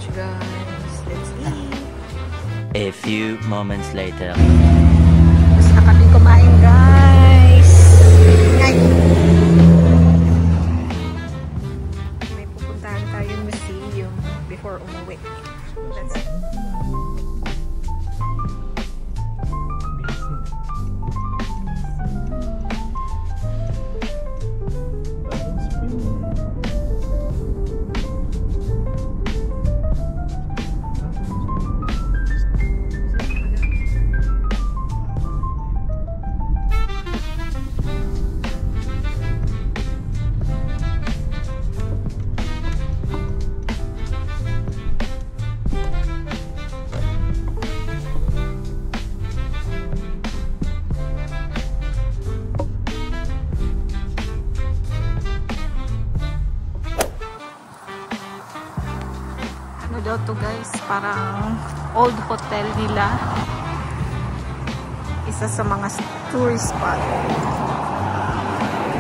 lunch, guys. Let's eat. A few moments later. Basta kami kumain, guys. May pupuntahan tayong museum before umuwi. Let's eat. Daw to guys, parang old hotel nila, isa sa mga tourist spot.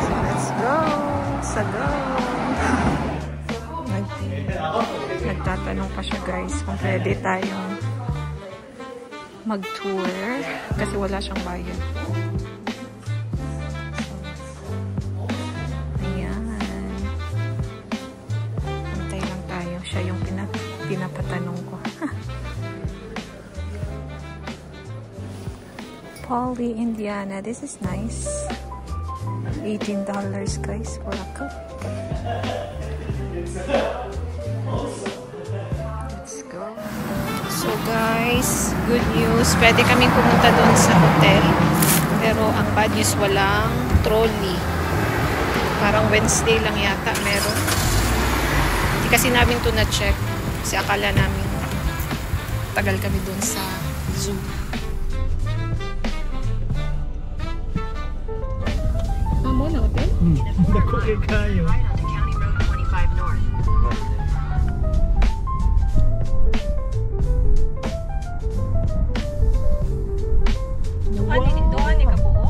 So let's go sa go. Nagtatanong pa siya guys kung pwede tayong mag-tour kasi wala siyang bayad. Siya yung pinapatanong ko. Polly, Indiana. This is nice. $18 guys for a cup. Let's go. So guys, good news. Pwede kaming pumunta doon sa hotel. Pero ang bad news, walang trolley. Parang Wednesday lang yata meron. Hindi kasi namin ito na-check kasi akala namin tagal kami dun sa zoo. Mo na hotel? Nakuha kayo. Doon ni kabuo?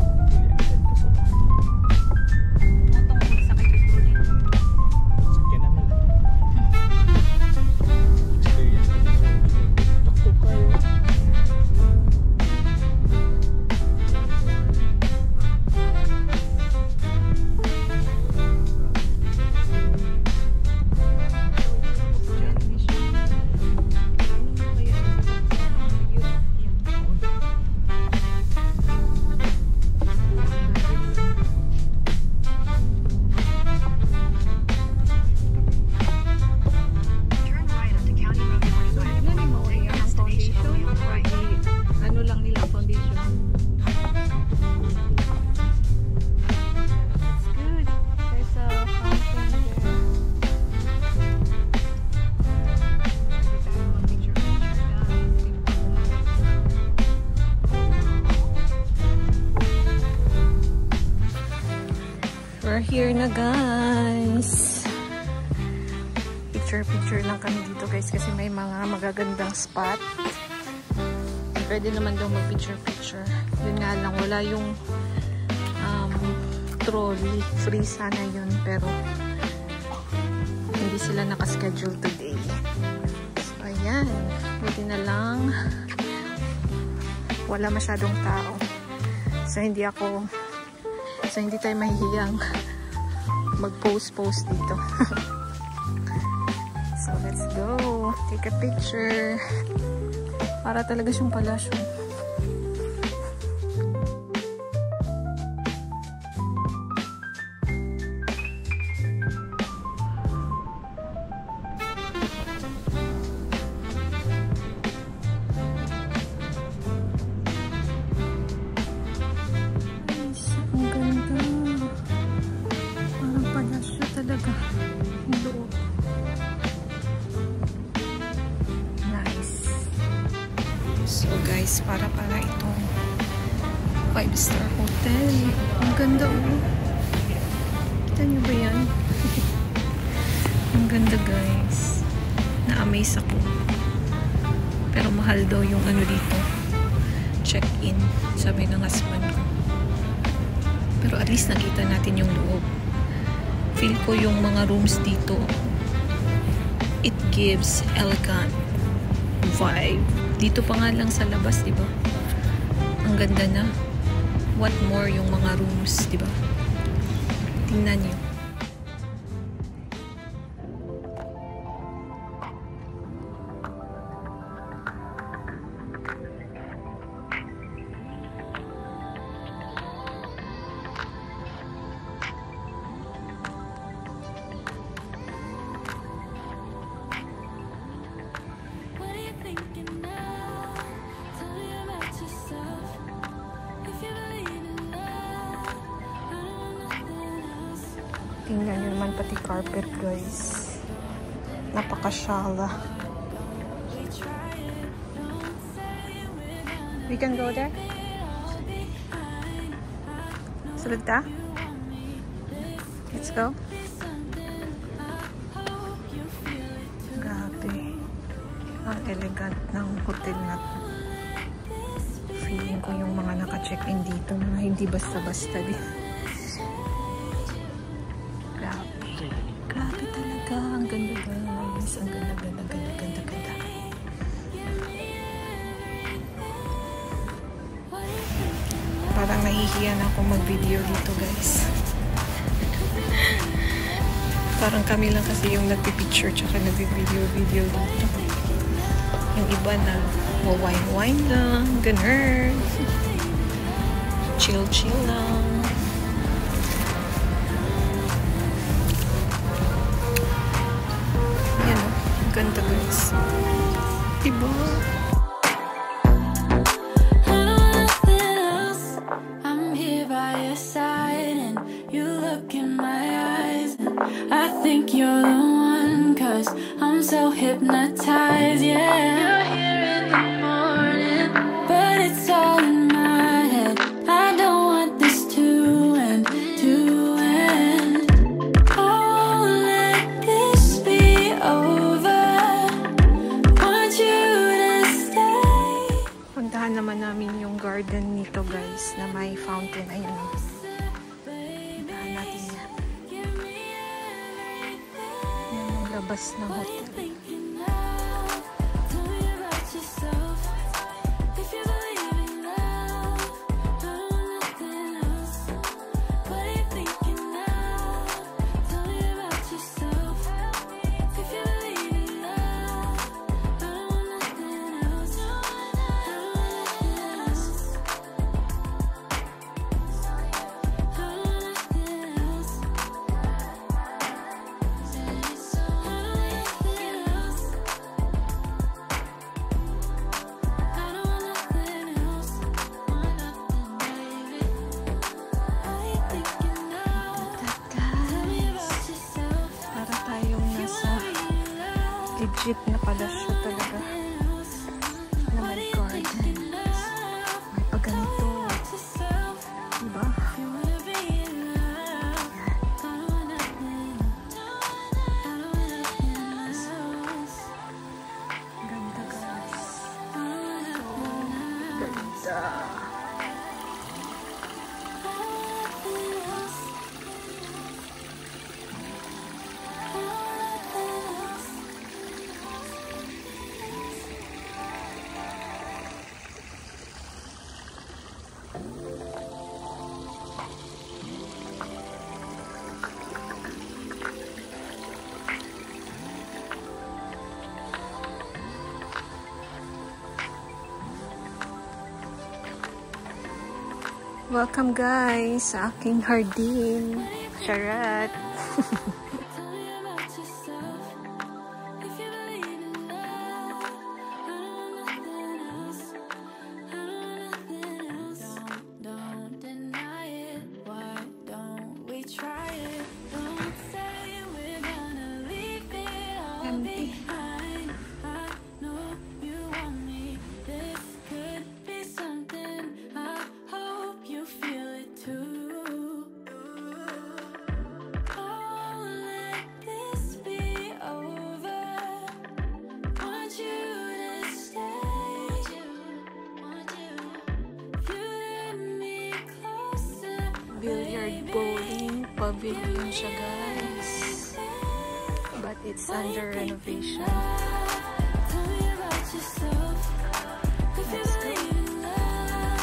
We're here na guys. Picture lang kami dito guys kasi may mga magagandang spot. Pwede naman daw mag picture. Yun nga lang, wala yung trolley. Free sana yun pero hindi sila nakaschedule today. So ayan, buti na lang wala masyadong tao. So hindi tayo mahihiyang mag-post dito. So let's go. Take a picture. Para talaga siyang palasyo. So guys, para itong 5-star hotel. Ang ganda oh. Kita niyo ba yan? Ang ganda guys. Na-amaze ako. Pero mahal daw yung ano dito. Check-in. Sabi ng husband ko. Pero at least nakita natin yung loob. Feel ko yung mga rooms dito it gives elegant vibe. Dito pa nga lang sa labas, di ba? Ang ganda na. What more yung mga rooms, di ba? Tingnan niyo. Tingnan nyo naman pati carpet, guys. Napakasyala. We can go there? Sunod ta? Let's go. Grabe. Ang elegant ng hotel na to. Feeling ko yung mga naka-check-in dito, mga hindi basta-basta din. Grabe talaga. Ang ganda guys. Ang ganda. Parang nahihiyan ako mag-video dito guys. Parang kami lang kasi yung nagpipicture tsaka nagpi-video dito. Yung iba na wine lang. Ganun. Chill lang. Ganda guys. Diba? I'm here by your side and you look in my eyes and I think you're the one cause I'm so hypnotized, yeah. You're here in the morning but it's all in my head. I don't want this to end. Oh, let this be over. Puntahan naman namin yung garden nito guys na may fountain. Ayan o. Puntahan natin yan. Yan ang labas ng hotel. Legit na pala siya talaga na may garden. May paganito. Diba? Ganda guys. Ganda. Welcome guys sa aking hardin. Charat. Empty. Billiard bowling pavilion siya guys. But It's under renovation. Tell me about yourself. If you believe in love,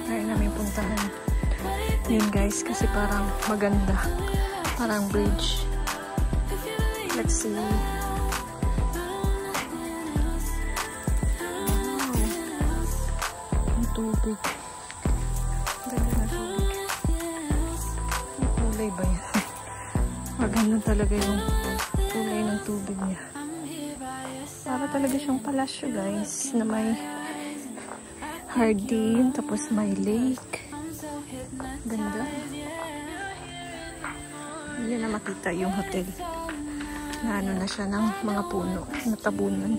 Kaya namin puntahan. Yun guys, kasi parang maganda. Parang bridge. Let's see. Ang tubig. Ganda na tubig. Ang kulay ba yan? Maganda talaga yung kulay ng tubig niya. Para talaga siyang palasyo guys, na may hardin, tapos may lake. Ganda. Hindi na makita yung hotel. Na ano na siya ng mga puno, natabunan.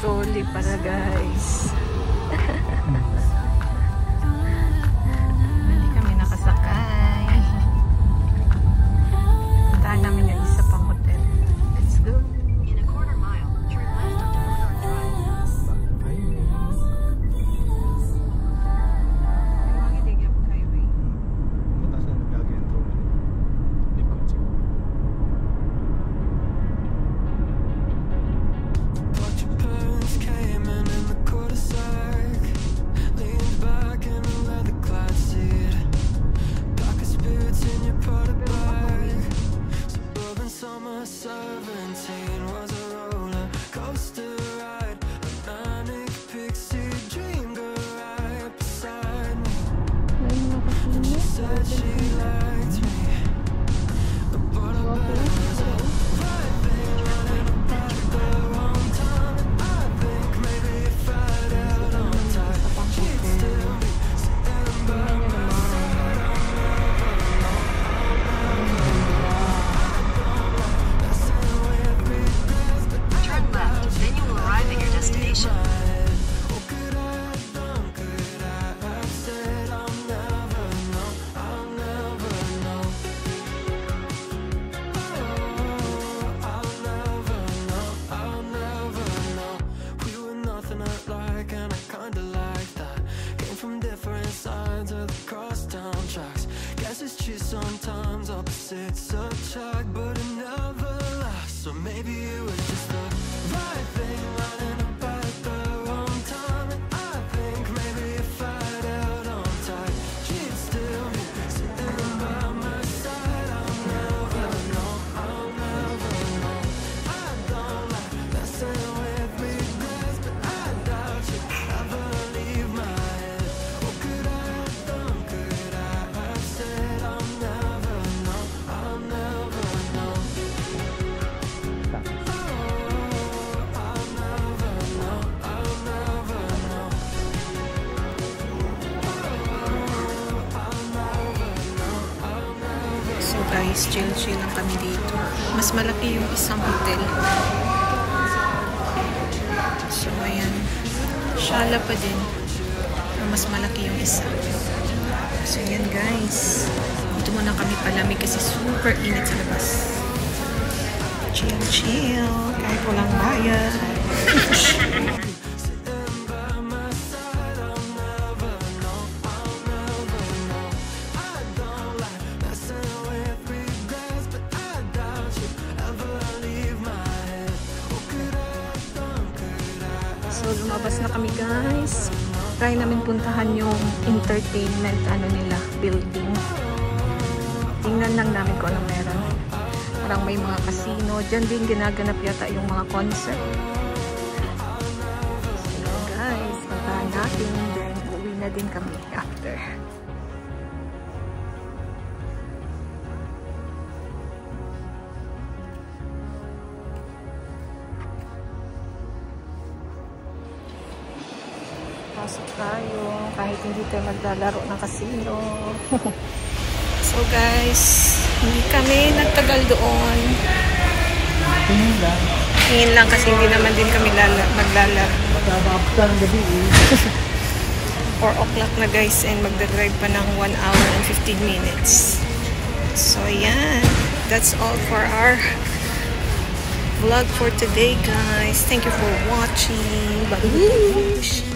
Trolley para guys. Hindi kami nakasakay. Puntahan namin yung isa pang hotel. Let's go. In a quarter mile, turn left onto Monarch Drive. Sometimes opposites attract, but it never lasts. So maybe it was just the right thing lining up at the wrong time. And I think maybe if I'd held on tight, she'd still be sitting by my side. I'll never know, I'll never know. I don't like messing with regrets, but I doubt you'd ever leave my head. What could I have done? Could I have said I'll never know, I'll never know. So guys, chill-chill lang kami dito. Mas malaki yung isang hotel. So ayan, Shala pa din. Mas malaki yung isa. So yan guys, dito muna kami palamig kasi super init sa labas. Chill-chill, kahit walang bayad. So, lumabas na kami guys. Try namin puntahan yung entertainment nila, building. Tingnan lang namin kung ano meron. Parang may mga casino. Diyan din ginaganap yata yung mga concert. So guys, puntahan natin. Then, uwi na din kami after. Pasok tayo kahit hindi tayo maglalaro ng casino. So guys, hindi kami nagtagal doon. Tingin lang kasi hindi naman din kami maglalaro. Magkakapta ng gabi eh. 4 o'clock na guys and magdadrive pa ng 1 hour and 15 minutes. So yan, that's all for our vlog for today guys. Thank you for watching. Bye.